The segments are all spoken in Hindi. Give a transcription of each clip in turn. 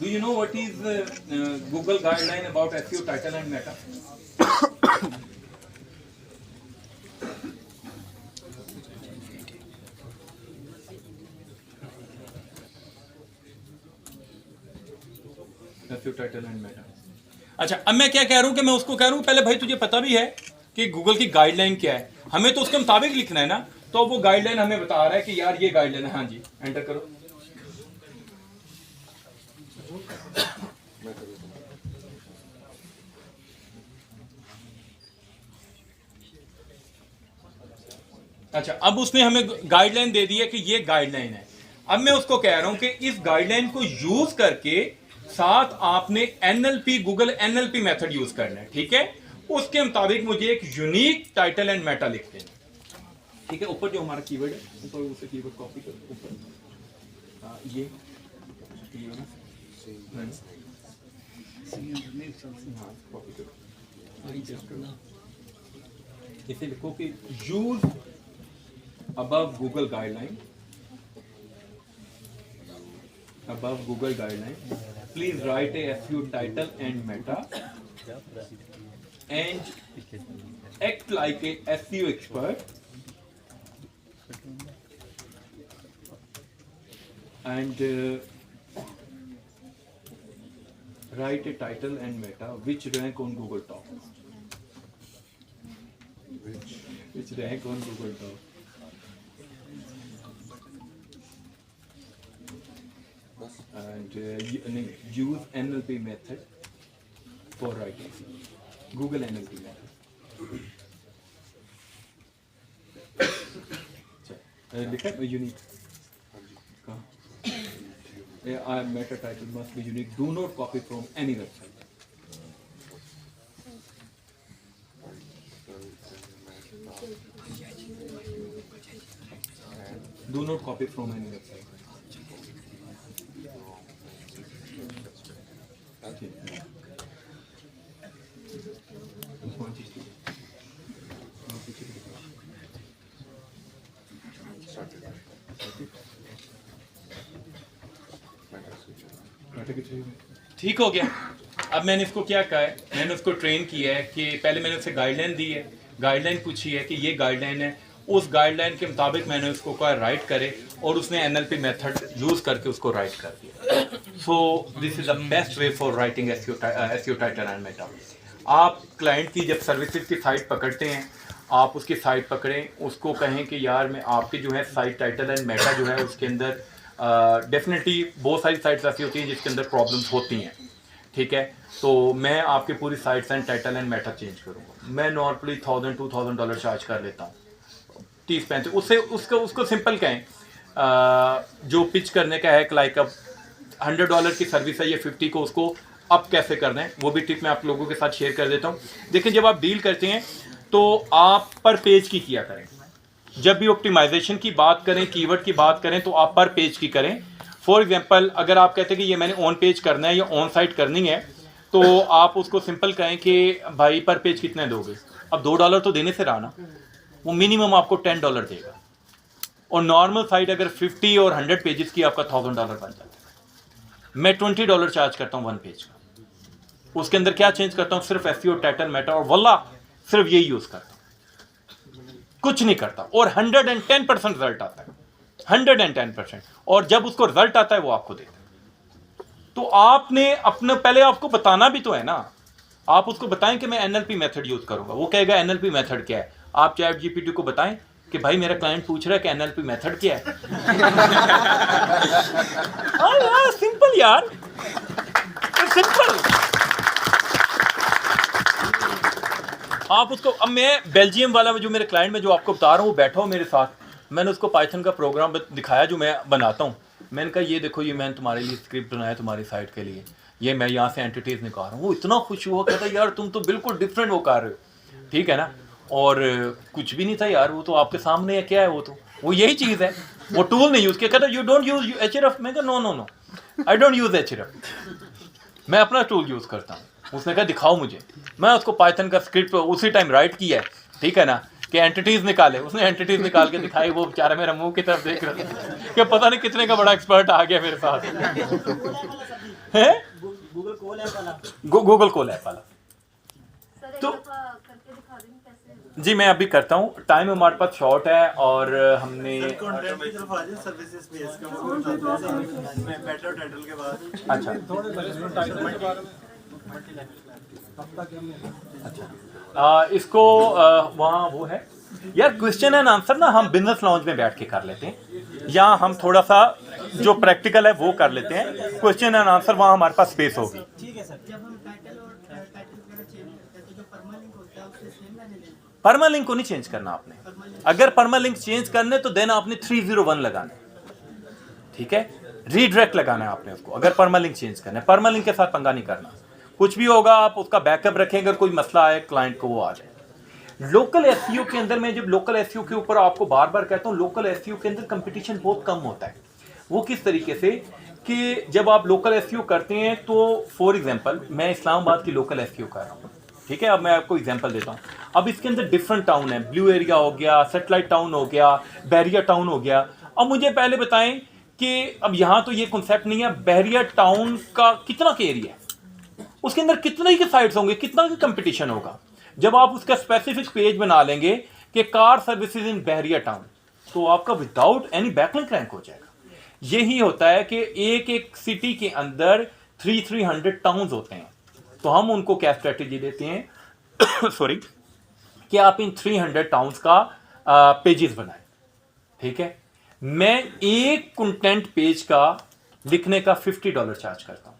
Do you know what is Google guideline about SEO title and meta? SEO title and meta. अच्छा, अब मैं क्या कह रहा हूँ कि मैं उसको कह रहा हूँ पहले भाई तुझे पता भी है कि गूगल की गाइडलाइन क्या है, हमें तो उसके मुताबिक लिखना है ना। तो वो गाइडलाइन हमें बता रहा है कि यार ये गाइडलाइन है। हाँ जी, एंटर करो। अच्छा, अब उसने हमें गाइडलाइन दे दी है कि ये गाइडलाइन है। अब मैं उसको कह रहा हूं कि इस गाइडलाइन को यूज करके साथ आपने NLP, Google NLP method use करना है। ठीक है, उसके मुताबिक मुझे एक यूनिक टाइटल एंड मेटा लिख देना। ठीक है, ऊपर जो हमारा कीवर्ड है, ऊपर उसे कीवर्ड कॉपी करो। ऊपर ये कॉपी करो, इसे लिखो कि use above Google guideline, please write a SEO title and meta and act like a SEO expert and write a title and meta which rank on Google Top. Which rank on Google Top. And use NLP method for writing. Google NLP method. लिखा है यूनिक का। Meta title must be unique. Do not copy from any website. Do not copy from any website. ठीक हो गया। अब मैंने इसको क्या कहा है, मैंने उसको ट्रेन किया है कि पहले मैंने उसे गाइडलाइन दी है, गाइडलाइन पूछी है कि ये गाइडलाइन है, उस गाइडलाइन के मुताबिक मैंने उसको कहा राइट करे और उसने एनएलपी मेथड यूज करके उसको राइट कर दिया। So this is the best way for writing SEO title and Meta. आप क्लाइंट की जब सर्विसेज की साइट पकड़ते हैं, आप उसकी साइट पकड़ें, उसको कहें कि यार मैं आपकी जो है साइट टाइटल एंड मेटा जो है उसके अंदर डेफिनेटली बहुत सारी साइट्स ऐसी होती हैं जिसके अंदर प्रॉब्लम्स होती हैं। ठीक है, तो मैं आपकी पूरी sites and title and Meta change करूँगा। मैं नॉर्मली $1000-2000 चार्ज कर लेता हूँ, 30-35। उससे उसको सिंपल कहें, जो पिच करने का है लाइक अब $100 की सर्विस है, ये 50 को उसको अप कैसे करना है वो भी टिप मैं आप लोगों के साथ शेयर कर देता हूँ। देखिए, जब आप डील करते हैं तो आप पर पेज की किया करें। जब भी ऑप्टिमाइजेशन की बात करें, कीवर्ड की बात करें, तो आप पर पेज की करें। फॉर एग्जांपल, अगर आप कहते हैं कि ये मैंने ऑन पेज करना है या ऑन साइट करनी है, तो आप उसको सिंपल कहें कि भाई पर पेज कितने दोगे। अब $2 तो देने से रहा ना, वो मिनिमम आपको $10 देगा। और नॉर्मल साइट अगर 50 और 100 पेजेस की आपका $1000 बन जाता है। मैं $20 चार्ज करता हूँ 1 पेज का। उसके अंदर क्या चेंज करता हूँ, सिर्फ एसईओ टाइटल मेटा और वल्ला सिर्फ यही यूज करता हूँ, कुछ नहीं करता। और 110% रिजल्ट आता है, 110%। और जब उसको रिजल्ट आता है वो आपको देता है। तो आपने अपने पहले आपको बताना भी तो है ना, आप उसको बताएं कि मैं एनएलपी मेथड यूज करूंगा। वो कहेगा एनएलपी मेथड क्या है। आप चैट जीपीटी को बताएं कि भाई मेरा क्लाइंट पूछ रहा है कि एनएलपी मेथड क्या है। हाँ यार, सिंपल यार, सिंपल। आप उसको, अब मैं बेल्जियम वाला जो मेरे क्लाइंट में जो आपको बता रहा हूँ, वो बैठा हो मेरे साथ, मैंने उसको पाइथन का प्रोग्राम दिखाया जो मैं बनाता हूँ। मैंने कहा ये देखो, ये मैंने तुम्हारे लिए स्क्रिप्ट बनाया तुम्हारी साइट के लिए, ये मैं यहाँ से एंटिटीज निकाल रहा हूँ। वो इतना खुश हुआ, कहता यार तुम तो बिल्कुल डिफरेंट वो कर रहे हो। ठीक है ना, और कुछ भी नहीं था यार, वो तो आपके सामने है, क्या है वो यही चीज़ है। वो टूल नहीं यूज़ किया। कहता यू डोंट यूज एचरफ। मैं कहा नो आई डोंट यूज एचरफ, मैं अपना टूल यूज़ करता हूँ। उसने कहा दिखाओ मुझे। मैं उसको पाइथन का स्क्रिप्ट उसी टाइम राइट किया है। ठीक है ना, कि एंटिटीज निकाले, उसने एंटिटीज निकाल के दिखाई, वो बेचारा मेरा मुंह की तरफ देख रहा था कि पता नहीं कितने का बड़ा एक्सपर्ट आ गया मेरे साथ है। गूगल कोल ऐप वाला। तो जी मैं अभी करता हूँ, टाइम हमारे पास शॉर्ट है और हमने अच्छा इसको वहाँ वो है यार, क्वेश्चन एंड आंसर ना हम बिजनेस लॉन्च में बैठ के कर लेते हैं, या हम थोड़ा सा जो प्रैक्टिकल है वो कर लेते हैं, क्वेश्चन एंड आंसर वहाँ हमारे पास स्पेस होगी। ठीक है सर। जब हम टाइटल और टाइटल वगैरह चेंज करते हैं तो जो परमालिंक होता है उससे सेम रहने देना। परमालिंक को नहीं चेंज करना आपने, अगर परमालिंक चेंज करने तो देन आपने 301 लगाना है, ठीक है, रीडायरेक्ट लगाना है आपने उसको, अगर परमालिंक चेंज करना है। परमालिंक के साथ पंगा नहीं करना, कुछ भी होगा आप उसका बैकअप रखें, अगर कोई मसला आए क्लाइंट को वो आ जाए। लोकल एसईओ के अंदर मैं जब लोकल एसईओ के ऊपर आपको बार बार कहता हूँ, लोकल एसईओ के अंदर कंपटीशन बहुत कम होता है। वो किस तरीके से कि जब आप लोकल एसईओ करते हैं तो फॉर एग्जांपल मैं इस्लामाबाद की लोकल एसईओ कर रहा हूँ, ठीक है, अब मैं आपको एग्जांपल देता हूँ। अब इसके अंदर डिफरेंट टाउन है, ब्लू एरिया हो गया, सेटेलाइट टाउन हो गया, बैरिया टाउन हो गया। अब मुझे पहले बताएं कि अब यहाँ तो ये कॉन्सेप्ट नहीं है, बैरिया टाउन का कितना के एरिया है, उसके अंदर कितने के साइट्स होंगे, कितना का कंपटीशन होगा। जब आप उसका स्पेसिफिक पेज बना लेंगे कि car services in Bairia town, तो आपका विदाउट एनी बैकलिंक रैंक हो जाएगा। यही होता है कि एक एक सिटी के अंदर 300 टाउन्स होते हैं, तो हम उनको क्या स्ट्रेटेजी देते हैं सॉरी, कि आप इन 300 टाउन्स का पेजेस बनाएं, ठीक है। मैं एक कंटेंट पेज का लिखने का $50 चार्ज करता हूं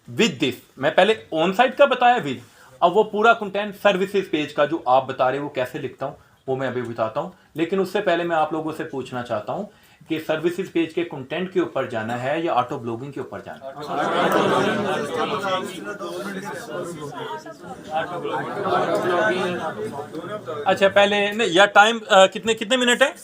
विद दिस। मैं पहले ऑन साइट का बताया विद, अब वो पूरा कंटेंट सर्विसेज पेज का जो आप बता रहे हो वो कैसे लिखता हूं वो मैं अभी बताता हूं। लेकिन उससे पहले मैं आप लोगों से पूछना चाहता हूं कि सर्विसेज पेज के कंटेंट के ऊपर जाना है या ऑटो ब्लॉगिंग के ऊपर जाना है? अच्छा पहले नहीं, या टाइम कितने मिनट है?